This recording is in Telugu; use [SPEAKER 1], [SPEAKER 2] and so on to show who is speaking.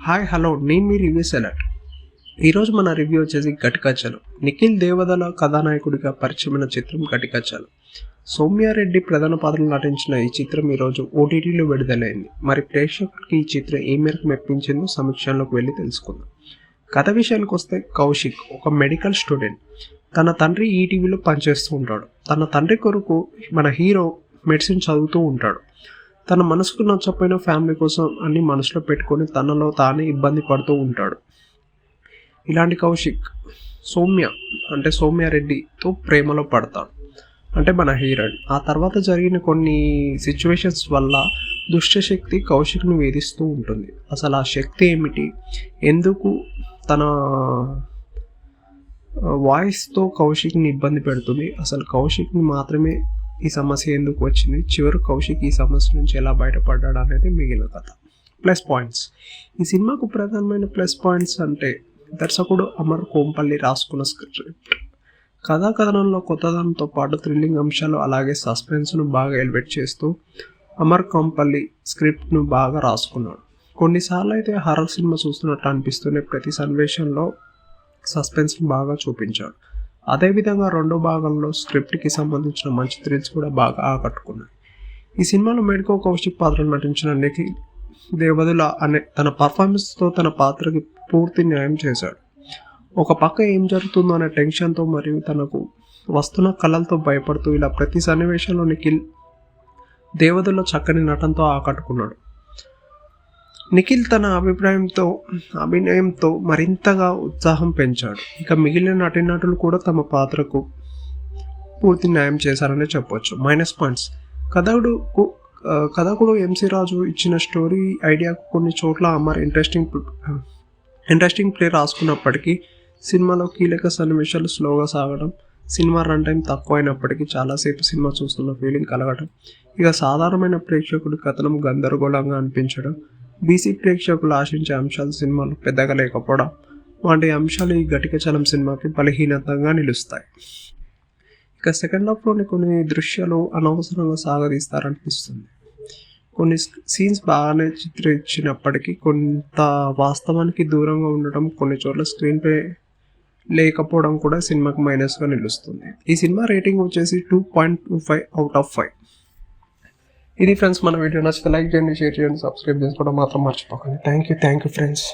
[SPEAKER 1] హాయ్ హలో నేను మీ రివ్యూ సెలెక్ట్. ఈరోజు మన రివ్యూ వచ్చేసి ఘటికచలం. నిఖిల్ దేవదల కథానాయకుడిగా పరిచయమైన చిత్రం ఘటికచలం. సౌమ్యారెడ్డి ప్రధాన పాత్రలు నటించిన ఈ చిత్రం ఈరోజు ఓటీటీలో విడుదలైంది. మరి ప్రేక్షకులకి ఈ చిత్రం ఏ మేరకు మెప్పించిందో సమీక్షలోకి వెళ్ళి తెలుసుకుందాం. కథ విషయానికి వస్తే, కౌశిక్ ఒక మెడికల్ స్టూడెంట్. తన తండ్రి ఈటీవీలో పనిచేస్తూ ఉంటాడు. తన తండ్రి కొరకు మన హీరో మెడిసిన్ చదువుతూ ఉంటాడు. తన మనసుకు నచ్చపోయిన ఫ్యామిలీ కోసం అన్ని మనసులో పెట్టుకొని తనలో తానే ఇబ్బంది పడుతూ ఉంటాడు. ఇలాంటి కౌశిక్ సౌమ్యారెడ్డితో ప్రేమలో పడతాడు, అంటే మన హీరోయిన్. ఆ తర్వాత జరిగిన కొన్ని సిచ్యువేషన్స్ వల్ల దుష్టశక్తి కౌశిక్ని వేధిస్తూ ఉంటుంది. అసలు ఆ శక్తి ఏమిటి, ఎందుకు తన వాయిస్తో కౌశిక్ని ఇబ్బంది పెడుతుంది, అసలు కౌశిక్ని మాత్రమే ఈ సమస్య ఎందుకు వచ్చింది, చివరి కౌశిక్ ఈ సమస్య నుంచి ఎలా బయటపడ్డాడు అనేది మిగిలిన కథ. Plus points. ఈ సినిమాకు ప్రధానమైన ప్లస్ పాయింట్స్ అంటే దర్శకుడు అమర్ కోంపల్లి రాసుకున్న స్క్రిప్ట్. కథాకథనంలో కొత్తదనంతో పాటు థ్రిల్లింగ్ అంశాలు అలాగే సస్పెన్స్ను బాగా ఎలివేట్ చేస్తూ అమర్ కోంపల్లి స్క్రిప్ట్ను బాగా రాసుకున్నాడు. కొన్నిసార్లు అయితే హర్రర్ సినిమా చూస్తున్నట్టు అనిపిస్తూనే ప్రతి సన్నివేశంలో సస్పెన్స్ని బాగా చూపించాడు. అదేవిధంగా రెండో భాగంలో స్క్రిప్ట్కి సంబంధించిన మంచి థ్రిల్స్ కూడా బాగా ఆకట్టుకున్నాయి. ఈ సినిమాలో మెడికో కౌశిక్ పాత్రలు నటించిన నిఖిల్ దేవదుల అనే తన పర్ఫార్మెన్స్తో తన పాత్రకి పూర్తి న్యాయం చేశాడు. ఒక పక్క ఏం జరుగుతుందో అనే టెన్షన్తో మరియు తనకు వస్తున్న కళలతో భయపడుతూ ఇలా ప్రతి సన్నివేశంలో నిఖిల్ దేవదుల చక్కని నటనతో ఆకట్టుకున్నాడు. నిఖిల్ తన అభినయంతో మరింతగా ఉత్సాహం పెంచాడు. ఇక మిగిలిన నటీనటులు కూడా తమ పాత్రకు పూర్తి న్యాయం చేశారనే చెప్పొచ్చు. Minus points. కథకుడు ఎంసీ రాజు ఇచ్చిన స్టోరీ ఐడియాకు కొన్ని చోట్ల అమర్ ఇంట్రెస్టింగ్ ప్లే రాసుకున్నప్పటికీ సినిమాలో కీలక సన్నివేశాలు స్లోగా సాగడం, సినిమా రన్ టైం తక్కువ అయినప్పటికీ చాలాసేపు సినిమా చూస్తున్న ఫీలింగ్ కలగడం, ఇక సాధారణమైన ప్రేక్షకుడి కథనం గందరగోళంగా అనిపించడం, బీసీ ప్రేక్షకులు ఆశించే అంశాలు సినిమాలో పెద్దగా లేకపోవడం వంటి అంశాలు ఈ ఘటికచలం సినిమాకి బలహీనతంగా నిలుస్తాయి. ఇక సెకండ్ హాఫ్లోని కొన్ని దృశ్యాలు అనవసరంగా సాగదీస్తారనిపిస్తుంది. కొన్ని సీన్స్ బాగానే చిత్రించినప్పటికీ కొంత వాస్తవానికి దూరంగా ఉండటం, కొన్ని చోట్ల స్క్రీన్ ప్లే లేకపోవడం కూడా సినిమాకి మైనస్గా నిలుస్తుంది. ఈ సినిమా రేటింగ్ వచ్చేసి 2.25/5. ఇది ఫ్రెండ్స్, మన వీడియో నచ్చితే లైక్ చేయండి, షేర్ చేయండి, సబ్స్క్రైబ్ చేసుకోవడం మాత్రం మర్చిపోకండి. Thank you friends.